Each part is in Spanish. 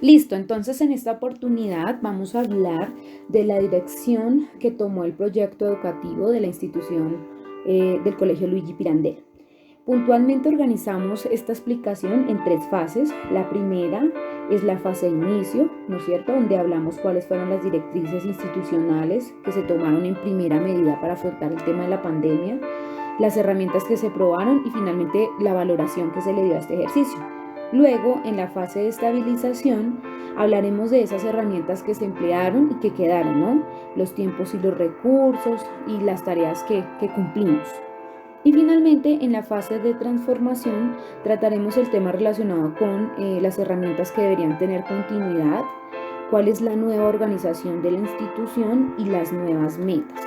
Listo, entonces en esta oportunidad vamos a hablar de la dirección que tomó el proyecto educativo de la institución del Colegio Luigi Pirandello. Puntualmente organizamos esta explicación en 3 fases. La primera es la fase de inicio, ¿no es cierto?, donde hablamos cuáles fueron las directrices institucionales que se tomaron en primera medida para afrontar el tema de la pandemia, las herramientas que se probaron y finalmente la valoración que se le dio a este ejercicio. Luego, en la fase de estabilización, hablaremos de esas herramientas que se emplearon y que quedaron, ¿no? Los tiempos y los recursos y las tareas que cumplimos. Y finalmente, en la fase de transformación, trataremos el tema relacionado con las herramientas que deberían tener continuidad, cuál es la nueva organización de la institución y las nuevas metas,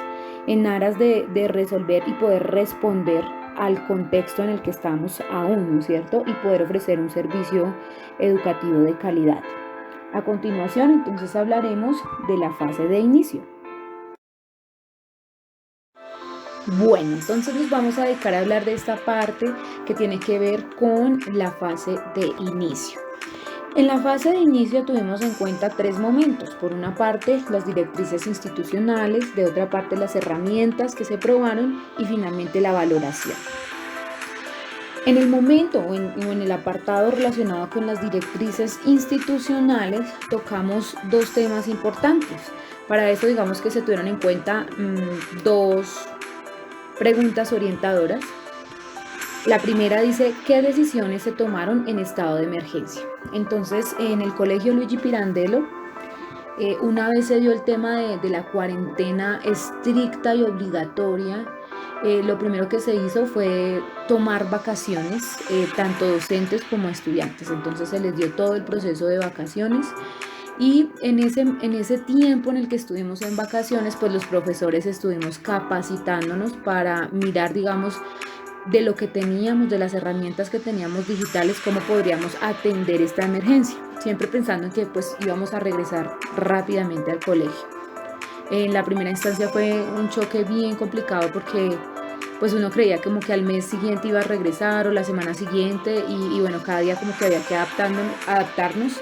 en aras de resolver y poder responder al contexto en el que estamos aún, ¿no es cierto? Y poder ofrecer un servicio educativo de calidad. A continuación, entonces, hablaremos de la fase de inicio. Bueno, entonces nos vamos a dedicar a hablar de esta parte que tiene que ver con la fase de inicio. En la fase de inicio tuvimos en cuenta 3 momentos. Por una parte, las directrices institucionales, de otra parte, las herramientas que se probaron y finalmente la valoración. En el momento o en el apartado relacionado con las directrices institucionales, tocamos 2 temas importantes. Para eso, digamos que se tuvieron en cuenta 2 preguntas orientadoras. La primera dice, ¿qué decisiones se tomaron en estado de emergencia? Entonces, en el Colegio Luigi Pirandello, una vez se dio el tema de la cuarentena estricta y obligatoria, lo primero que se hizo fue tomar vacaciones, tanto docentes como estudiantes. Entonces se les dio todo el proceso de vacaciones. Y en ese tiempo en el que estuvimos en vacaciones, pues los profesores estuvimos capacitándonos para mirar, digamos, de lo que teníamos, de las herramientas que teníamos digitales, cómo podríamos atender esta emergencia, siempre pensando en que pues íbamos a regresar rápidamente al colegio. En la primera instancia fue un choque bien complicado porque pues uno creía como que al mes siguiente iba a regresar o la semana siguiente y bueno, cada día como que había que adaptarnos.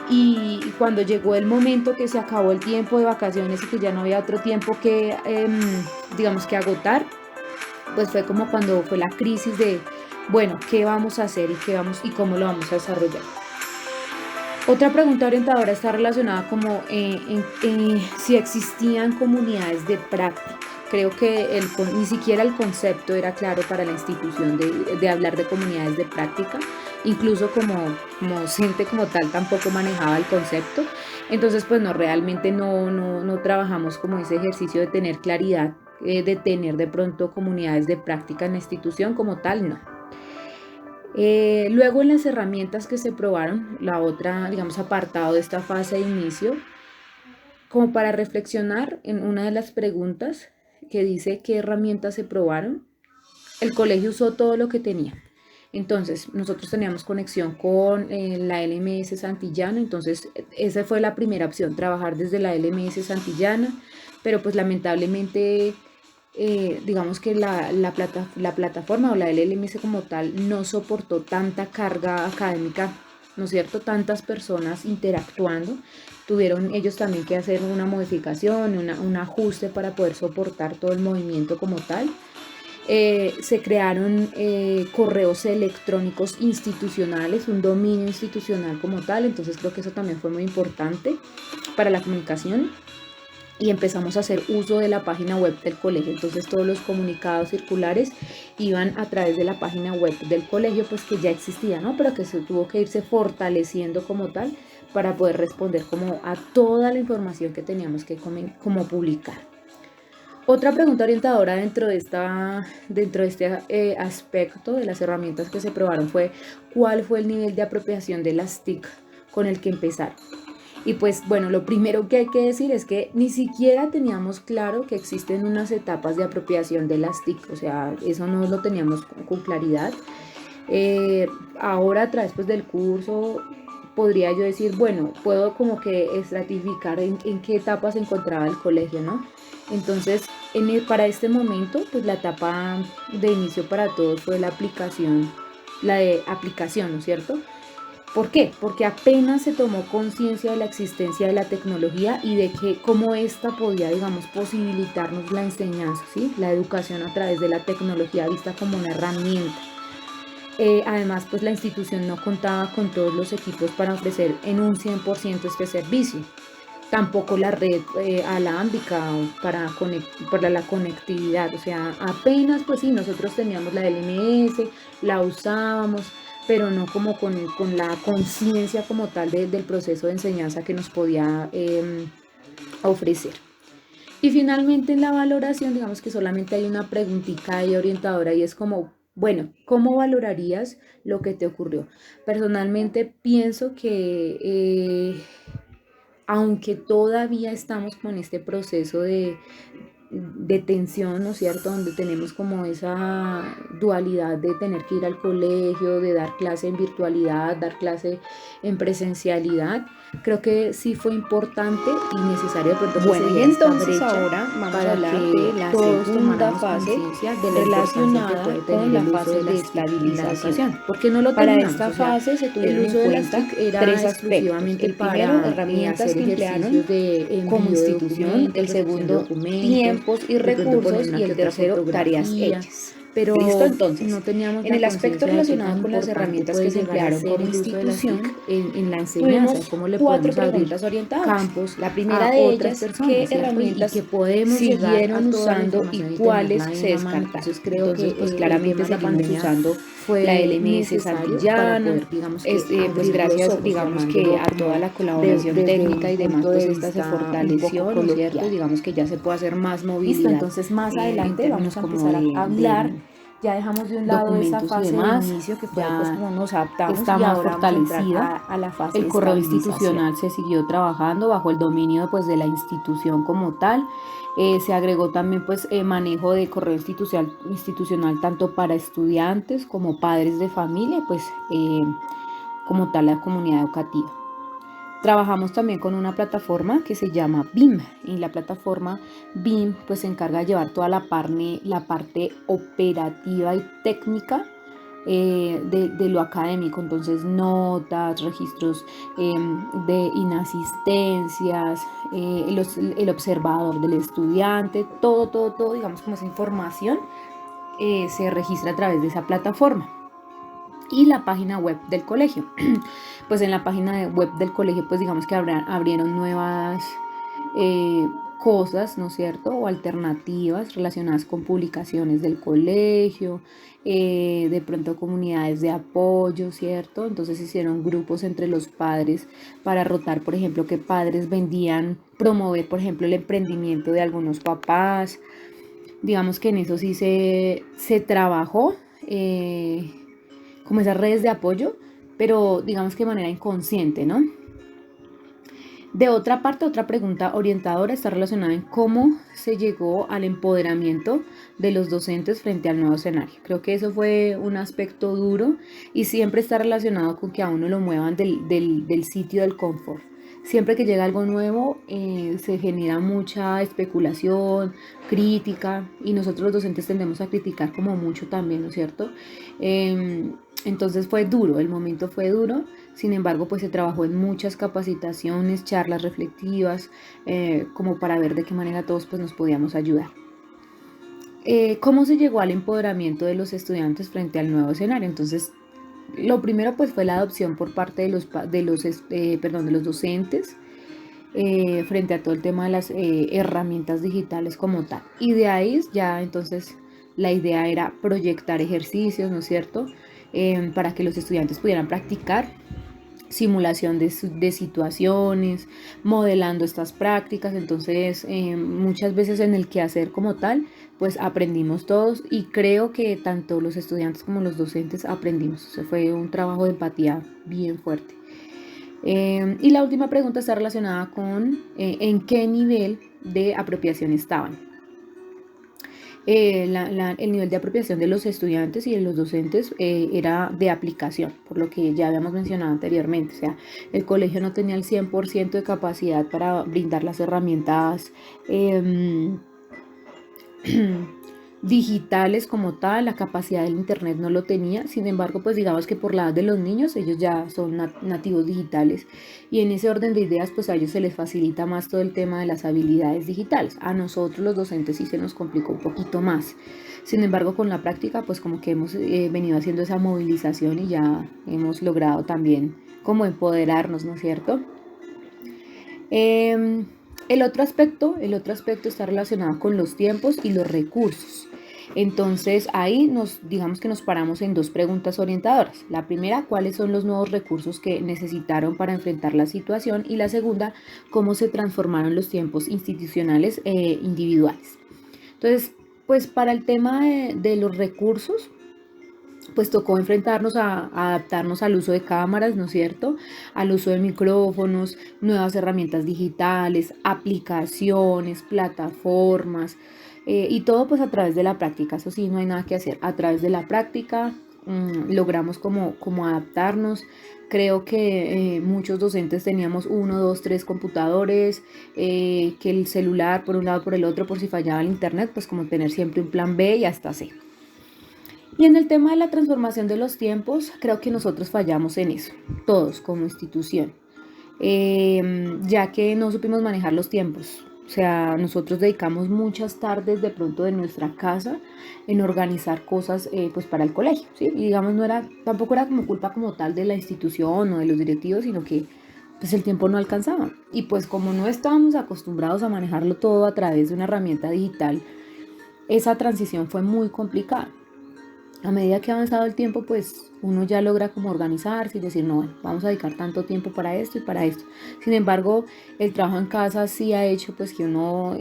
Y cuando llegó el momento que se acabó el tiempo de vacaciones y que ya no había otro tiempo que, digamos, que agotar, pues fue como cuando fue la crisis de, bueno, ¿qué vamos a hacer y cómo lo vamos a desarrollar? Otra pregunta orientadora está relacionada como si existían comunidades de práctica. Creo que ni siquiera el concepto era claro para la institución de hablar de comunidades de práctica. Incluso como docente como tal tampoco manejaba el concepto. Entonces pues no, realmente no trabajamos como ese ejercicio de tener claridad, de tener de pronto comunidades de práctica en la institución como tal, no. Luego en las herramientas que se probaron, la otra, digamos, apartado de esta fase de inicio, como para reflexionar en una de las preguntas que dice qué herramientas se probaron, el colegio usó todo lo que tenía. Entonces, nosotros teníamos conexión con la LMS Santillana, entonces esa fue la primera opción, trabajar desde la LMS Santillana, pero pues lamentablemente digamos que la plataforma o la LMS como tal no soportó tanta carga académica, ¿no es cierto? Tantas personas interactuando, tuvieron ellos también que hacer una modificación, un ajuste para poder soportar todo el movimiento como tal. Se crearon correos electrónicos institucionales, un dominio institucional como tal, entonces creo que eso también fue muy importante para la comunicación. Y empezamos a hacer uso de la página web del colegio, entonces todos los comunicados circulares iban a través de la página web del colegio, pues que ya existía, ¿no? Pero que se tuvo que irse fortaleciendo como tal para poder responder como a toda la información que teníamos que como publicar. Otra pregunta orientadora dentro de este aspecto de las herramientas que se probaron fue ¿cuál fue el nivel de apropiación de las TIC con el que empezaron? Y pues bueno, lo primero que hay que decir es que ni siquiera teníamos claro que existen unas etapas de apropiación de las TIC, o sea, eso no lo teníamos con claridad. Ahora a través pues, del curso podría yo decir, bueno, puedo como que estratificar en qué etapa se encontraba el colegio, ¿no? Entonces, para este momento, pues la etapa de inicio para todos fue la de aplicación, ¿no es cierto? ¿Por qué? Porque apenas se tomó conciencia de la existencia de la tecnología y de que cómo ésta podía, digamos, posibilitarnos la enseñanza, ¿sí? La educación a través de la tecnología vista como una herramienta. Además, pues la institución no contaba con todos los equipos para ofrecer en un 100% este servicio. Tampoco la red alámbrica para la conectividad. O sea, apenas, pues sí, nosotros teníamos la LMS, la usábamos, pero no como con la conciencia como tal del proceso de enseñanza que nos podía ofrecer. Y finalmente en la valoración, digamos que solamente hay una preguntita ahí orientadora y es como, bueno, ¿cómo valorarías lo que te ocurrió? Personalmente pienso que aunque todavía estamos con este proceso de tensión, ¿no es cierto? Donde tenemos como esa dualidad de tener que ir al colegio, de dar clase en virtualidad, dar clase en presencialidad. Creo que sí fue importante y necesario de pronto que Bueno, se y diera esta entonces brecha ahora vamos a para hablar que de la todos segunda tomáramos fase conciencia de la importancia que relacionada puede con tener la el uso fase de de las TIC en la estabilización. educación. Porque no lo Para terminamos, esta o sea, fase se el tuvieron en uso de las cuenta TIC era tres aspectos. exclusivamente El primero, para herramientas hacer que emplearon ejercicios de como envío de institución, documentos, el recepción de segundo, documentos, tiempos y de pronto poner recursos, una y que el otra tercero, tareas fotografía, hechas. pero Listo, entonces, no teníamos en la el aspecto conciencia de qué relacionado tan con las importante herramientas puede que se llegar a emplearon ser como el uso de las TIC institución, en la enseñanza, tuvimos cómo le 4 podemos abrir preguntas orientadoras. campos La primera a de otras ellas, ¿qué personas, ¿cierto? Y herramientas que podemos llegar a siguieron toda la usando y información y cuáles tenerla se en la mano. descartaron? Entonces creo que Entonces, pues el tema claramente de la seguimos pandemia usando la fue LMS necesario para Santillana, poder, digamos que, pues abrir los gracias, ojos, digamos llamándolo que a toda como la colaboración desde técnica un y demás, punto pues de esta se vista un poco fortaleció, ¿no es cierto? Y coloquial. digamos que ya se puede hacer más Listo, movilidad entonces más en adelante términos vamos a como empezar a hablar. Ya dejamos de un lado esa documentos y fase de demás, inicio que fue pues ya como nos adaptamos está y más ahora vamos a entrar fortalecida. a la fase El de correo estabilización. institucional se siguió trabajando bajo el dominio pues de la institución como tal. Se agregó también pues manejo de correo institucional tanto para estudiantes como padres de familia, pues como tal la comunidad educativa. Trabajamos también con una plataforma que se llama BIM, y la plataforma BIM pues se encarga de llevar toda la parte operativa y técnica de lo académico, entonces notas, registros de inasistencias, el observador del estudiante, todo, digamos como esa información se registra a través de esa plataforma. Y la página web del colegio. Pues en la página web del colegio, pues digamos que abrieron nuevas cosas, ¿no es cierto? O alternativas relacionadas con publicaciones del colegio, de pronto comunidades de apoyo, ¿cierto? Entonces hicieron grupos entre los padres para rotar, por ejemplo, que padres vendían, promover, por ejemplo, el emprendimiento de algunos papás. Digamos que en eso sí se trabajó. Como esas redes de apoyo, pero digamos que de manera inconsciente, ¿no? De otra parte, otra pregunta orientadora está relacionada en cómo se llegó al empoderamiento de los docentes frente al nuevo escenario. Creo que eso fue un aspecto duro y siempre está relacionado con que a uno lo muevan del sitio del confort. Siempre que llega algo nuevo se genera mucha especulación, crítica, y nosotros los docentes tendemos a criticar como mucho también, ¿no es cierto? Entonces fue duro, el momento fue duro. Sin embargo, pues se trabajó en muchas capacitaciones, charlas reflexivas, como para ver de qué manera todos pues, nos podíamos ayudar. ¿Cómo se llegó al empoderamiento de los estudiantes frente al nuevo escenario? Entonces, lo primero pues fue la adopción por parte de los docentes frente a todo el tema de las herramientas digitales como tal. Y de ahí ya entonces la idea era proyectar ejercicios, ¿no es cierto? Para que los estudiantes pudieran practicar simulación de situaciones, modelando estas prácticas. Entonces muchas veces en el quehacer como tal, pues aprendimos todos, y creo que tanto los estudiantes como los docentes aprendimos. O sea, fue un trabajo de empatía bien fuerte. Y la última pregunta está relacionada con en qué nivel de apropiación estaban. El nivel de apropiación de los estudiantes y de los docentes era de aplicación, por lo que ya habíamos mencionado anteriormente. O sea, el colegio no tenía el 100% de capacidad para brindar las herramientas digitales como tal, la capacidad del internet no lo tenía. Sin embargo, pues digamos que por la edad de los niños, ellos ya son nativos digitales, y en ese orden de ideas, pues a ellos se les facilita más todo el tema de las habilidades digitales. A nosotros los docentes sí se nos complicó un poquito más. Sin embargo, con la práctica, pues como que hemos venido haciendo esa movilización y ya hemos logrado también como empoderarnos, ¿no es cierto? Eh, el otro aspecto está relacionado con los tiempos y los recursos. Entonces ahí digamos que nos paramos en dos preguntas orientadoras. La primera, ¿cuáles son los nuevos recursos que necesitaron para enfrentar la situación? Y la segunda, ¿cómo se transformaron los tiempos institucionales e individuales? Entonces, pues para el tema de los recursos, pues tocó enfrentarnos a adaptarnos al uso de cámaras, ¿no es cierto? Al uso de micrófonos, nuevas herramientas digitales, aplicaciones, plataformas, y todo pues a través de la práctica. Eso sí, no hay nada que hacer. A través de la práctica logramos como adaptarnos. Creo que muchos docentes teníamos 1, 2, 3 computadores, que el celular por un lado, por el otro, por si fallaba el internet, pues como tener siempre un plan B y hasta C. Y en el tema de la transformación de los tiempos, creo que nosotros fallamos en eso, todos como institución, ya que no supimos manejar los tiempos. O sea, nosotros dedicamos muchas tardes de pronto de nuestra casa en organizar cosas pues para el colegio, ¿sí? Y digamos, tampoco era como culpa como tal de la institución o de los directivos, sino que pues el tiempo no alcanzaba. Y pues como no estábamos acostumbrados a manejarlo todo a través de una herramienta digital, esa transición fue muy complicada. A medida que ha avanzado el tiempo, pues uno ya logra como organizarse y decir, no, bueno, vamos a dedicar tanto tiempo para esto y para esto. Sin embargo, el trabajo en casa sí ha hecho pues que uno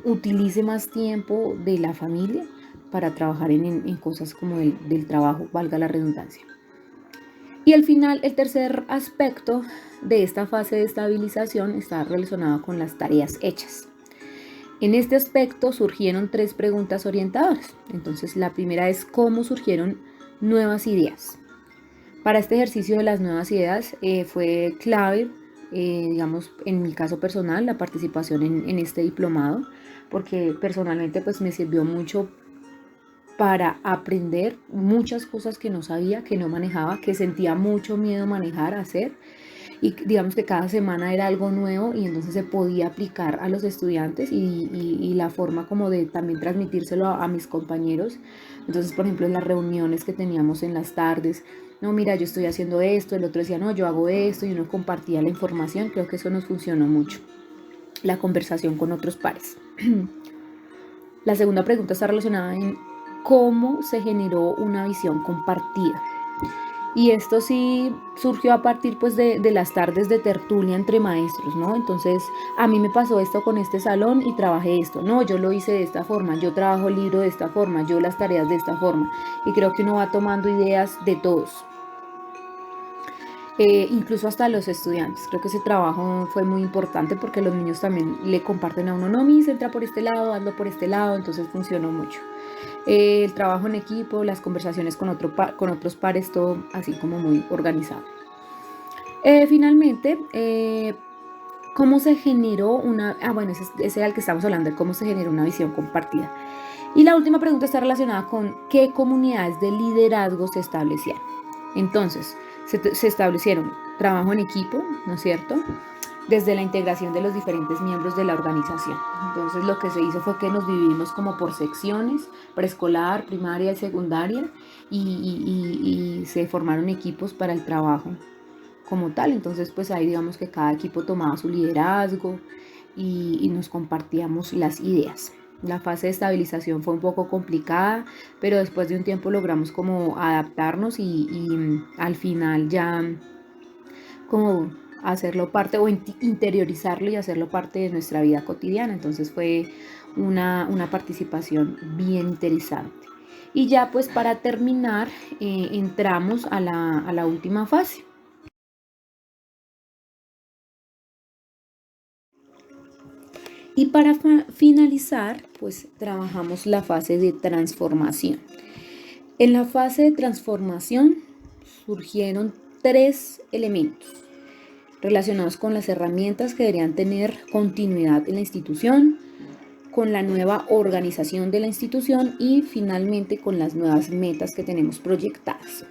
utilice más tiempo de la familia para trabajar en cosas como del trabajo, valga la redundancia. Y al final, el tercer aspecto de esta fase de estabilización está relacionado con las tareas hechas. En este aspecto surgieron 3 preguntas orientadoras. Entonces, la primera es cómo surgieron nuevas ideas. Para este ejercicio de las nuevas ideas fue clave, digamos, en mi caso personal, la participación en este diplomado, porque personalmente pues me sirvió mucho para aprender muchas cosas que no sabía, que no manejaba, que sentía mucho miedo manejar, hacer. Y digamos que cada semana era algo nuevo y entonces se podía aplicar a los estudiantes y la forma como de también transmitírselo a mis compañeros. Entonces, por ejemplo, en las reuniones que teníamos en las tardes, no, mira, yo estoy haciendo esto, el otro decía, no, yo hago esto, y uno compartía la información. Creo que eso nos funcionó mucho, la conversación con otros pares. La segunda pregunta está relacionada en cómo se generó una visión compartida. Y esto sí surgió a partir pues de las tardes de tertulia entre maestros, ¿no? Entonces, a mí me pasó esto con este salón y trabajé esto. No, yo lo hice de esta forma, yo trabajo el libro de esta forma, yo las tareas de esta forma. Y creo que uno va tomando ideas de todos. Incluso hasta los estudiantes. Creo que ese trabajo fue muy importante porque los niños también le comparten a uno, no, mis, entra por este lado, hazlo por este lado, entonces funcionó mucho. El trabajo en equipo, las conversaciones con otros pares, todo así como muy organizado. Finalmente, ¿cómo se generó una... bueno, ese era el que estamos hablando, de cómo se generó una visión compartida. Y la última pregunta está relacionada con qué comunidades de liderazgo se establecieron. Entonces, se establecieron trabajo en equipo, ¿no es cierto?, desde la integración de los diferentes miembros de la organización. Entonces lo que se hizo fue que nos dividimos como por secciones, preescolar, primaria y secundaria, y se formaron equipos para el trabajo como tal. Entonces pues ahí digamos que cada equipo tomaba su liderazgo y nos compartíamos las ideas. La fase de estabilización fue un poco complicada, pero después de un tiempo logramos como adaptarnos y al final ya como hacerlo parte o interiorizarlo y hacerlo parte de nuestra vida cotidiana. Entonces fue una participación bien interesante. Y ya pues para terminar, entramos a la última fase. Y para finalizar, pues trabajamos la fase de transformación. En la fase de transformación surgieron 3 elementos relacionados con las herramientas que deberían tener continuidad en la institución, con la nueva organización de la institución y finalmente con las nuevas metas que tenemos proyectadas.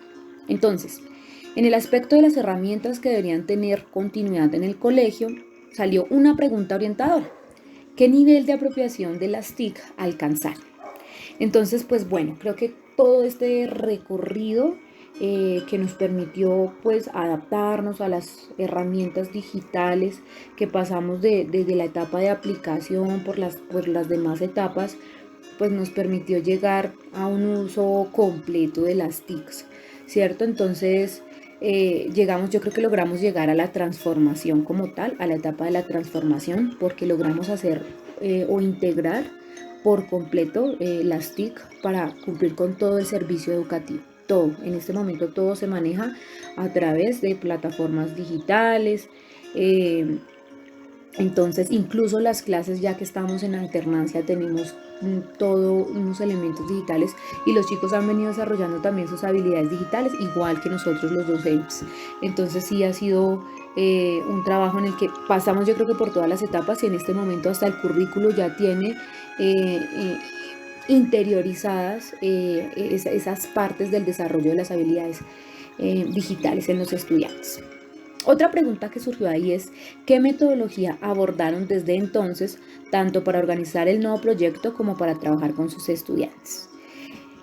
Entonces, en el aspecto de las herramientas que deberían tener continuidad en el colegio, salió una pregunta orientadora. ¿Qué nivel de apropiación de las TIC alcanzar? Entonces, pues bueno, creo que todo este recorrido que nos permitió pues adaptarnos a las herramientas digitales, que pasamos desde la etapa de aplicación por las demás etapas, pues nos permitió llegar a un uso completo de las TICs, ¿cierto? Entonces yo creo que logramos llegar a la transformación como tal, a la etapa de la transformación, porque logramos hacer o integrar por completo las TIC para cumplir con todo el servicio educativo. Todo, en este momento todo se maneja a través de plataformas digitales. Entonces, incluso las clases, ya que estamos en alternancia, tenemos todos unos elementos digitales y los chicos han venido desarrollando también sus habilidades digitales, igual que nosotros los docentes. Entonces, sí ha sido un trabajo en el que pasamos, yo creo que por todas las etapas, y en este momento hasta el currículo ya tiene interiorizadas esas partes del desarrollo de las habilidades digitales en los estudiantes. Otra pregunta que surgió ahí es, ¿qué metodología abordaron desde entonces, tanto para organizar el nuevo proyecto como para trabajar con sus estudiantes?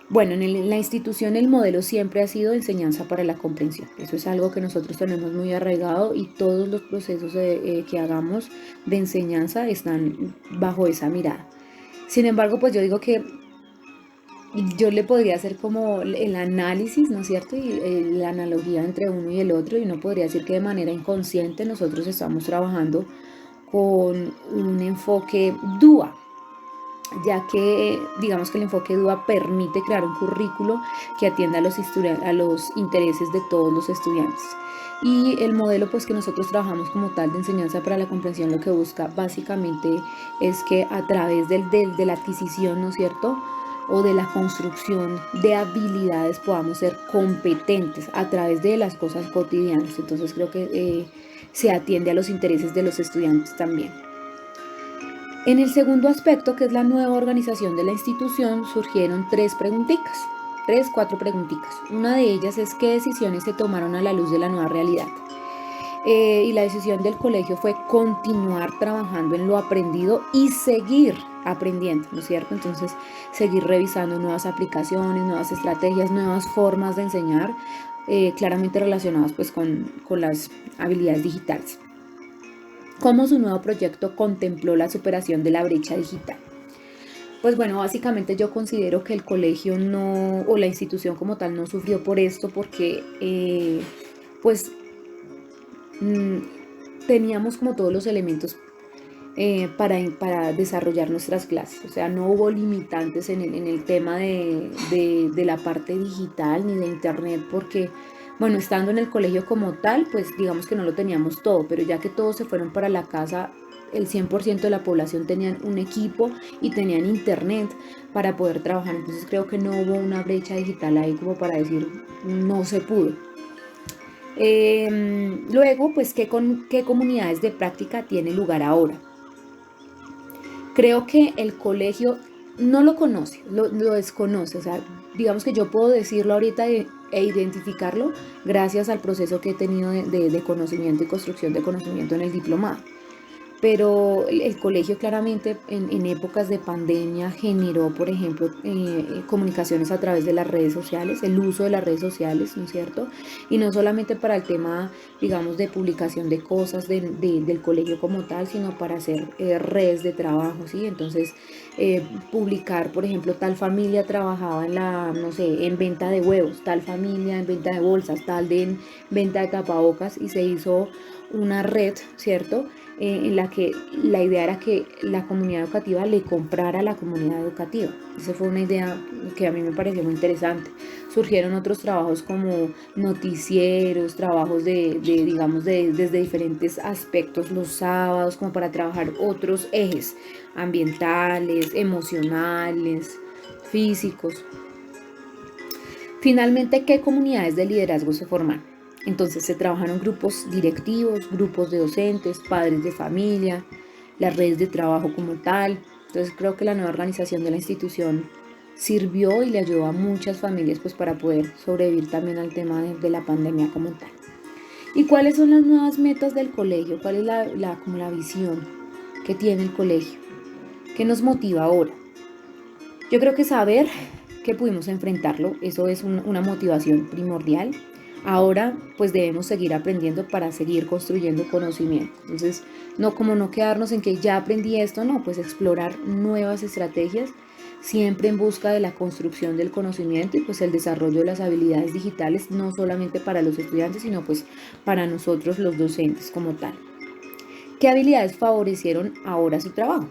Bueno, en la institución el modelo siempre ha sido enseñanza para la comprensión. Eso es algo que nosotros tenemos muy arraigado y todos los procesos que hagamos de enseñanza están bajo esa mirada. Sin embargo, pues yo digo que yo le podría hacer como el análisis, ¿no es cierto? Y la analogía entre uno y el otro, y uno podría decir que de manera inconsciente nosotros estamos trabajando con un enfoque DUA, ya que digamos que el enfoque DUA permite crear un currículo que atienda a los intereses de todos los estudiantes. Y el modelo pues que nosotros trabajamos como tal de enseñanza para la comprensión, lo que busca básicamente es que a través de la adquisición, ¿no es cierto?, o de la construcción de habilidades podamos ser competentes a través de las cosas cotidianas. Entonces creo que se atiende a los intereses de los estudiantes también. En el segundo aspecto, que es la nueva organización de la institución, surgieron cuatro preguntitas. Una de ellas es qué decisiones se tomaron a la luz de la nueva realidad. Y la decisión del colegio fue continuar trabajando en lo aprendido y seguir aprendiendo, ¿no es cierto? Entonces, seguir revisando nuevas aplicaciones, nuevas estrategias, nuevas formas de enseñar, claramente relacionadas pues con las habilidades digitales. ¿Cómo su nuevo proyecto contempló la superación de la brecha digital? Pues bueno, básicamente yo considero que el colegio o la institución como tal no sufrió por esto porque teníamos como todos los elementos para desarrollar nuestras clases. O sea, no hubo limitantes en el tema de la parte digital ni de internet porque, bueno, estando en el colegio como tal, pues digamos que no lo teníamos todo, pero ya que todos se fueron para la casa, el 100% de la población tenían un equipo y tenían internet para poder trabajar. Entonces creo que no hubo una brecha digital ahí como para decir no se pudo. Luego, pues, ¿qué comunidades de práctica tiene lugar ahora? Creo que el colegio no lo conoce, lo desconoce. O sea, digamos que yo puedo decirlo ahorita e identificarlo gracias al proceso que he tenido de conocimiento y construcción de conocimiento en el diplomado. Pero el colegio claramente en épocas de pandemia generó, por ejemplo, comunicaciones a través de las redes sociales, el uso de las redes sociales, ¿no es cierto? Y no solamente para el tema, digamos, de publicación de cosas del colegio como tal, sino para hacer redes de trabajo, ¿sí? Entonces, publicar, por ejemplo, tal familia trabajaba en venta de huevos, tal familia en venta de bolsas, tal en venta de tapabocas, y se hizo una red, ¿cierto?, en la que la idea era que la comunidad educativa le comprara a la comunidad educativa. Esa fue una idea que a mí me pareció muy interesante. Surgieron otros trabajos como noticieros, trabajos desde diferentes aspectos los sábados, como para trabajar otros ejes ambientales, emocionales, físicos. Finalmente, ¿qué comunidades de liderazgo se formaron? Entonces se trabajaron grupos directivos, grupos de docentes, padres de familia, las redes de trabajo como tal, Entonces creo que la nueva organización de la institución sirvió y le ayudó a muchas familias pues para poder sobrevivir también al tema de la pandemia como tal. ¿Y cuáles son las nuevas metas del colegio? ¿Cuál es como la visión que tiene el colegio? ¿Qué nos motiva ahora? Yo creo que saber que pudimos enfrentarlo, eso es una motivación primordial. Ahora pues debemos seguir aprendiendo para seguir construyendo conocimiento. Entonces, no quedarnos en que ya aprendí esto, no, pues explorar nuevas estrategias, siempre en busca de la construcción del conocimiento y pues el desarrollo de las habilidades digitales, no solamente para los estudiantes, sino pues para nosotros los docentes como tal. ¿Qué habilidades favorecieron ahora su trabajo?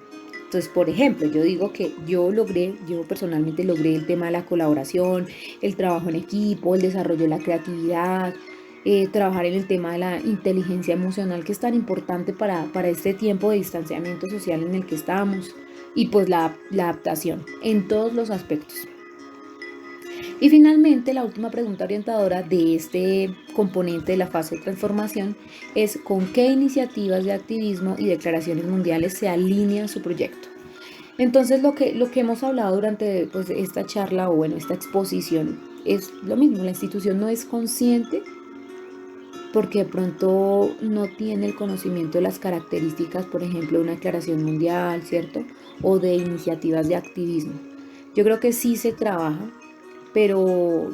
Entonces, por ejemplo, yo digo que yo personalmente logré el tema de la colaboración, el trabajo en equipo, el desarrollo de la creatividad, trabajar en el tema de la inteligencia emocional, que es tan importante para este tiempo de distanciamiento social en el que estamos, y pues la adaptación en todos los aspectos. Y finalmente, la última pregunta orientadora de este componente de la fase de transformación es ¿con qué iniciativas de activismo y declaraciones mundiales se alinea su proyecto? Entonces, lo que hemos hablado durante pues, esta charla o bueno, esta exposición es lo mismo. La institución no es consciente porque de pronto no tiene el conocimiento de las características, por ejemplo, de una declaración mundial, ¿cierto? O de iniciativas de activismo. Yo creo que sí se trabaja, pero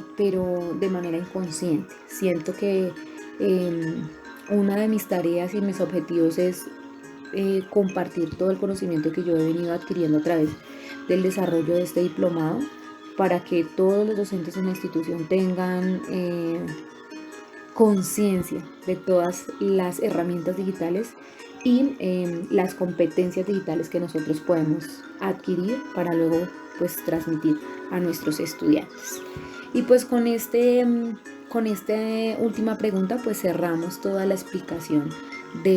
de manera inconsciente. Siento que una de mis tareas y mis objetivos es compartir todo el conocimiento que yo he venido adquiriendo a través del desarrollo de este diplomado para que todos los docentes en la institución tengan conciencia de todas las herramientas digitales y las competencias digitales que nosotros podemos adquirir para luego pues transmitir a nuestros estudiantes. Y pues con esta última pregunta pues cerramos toda la explicación de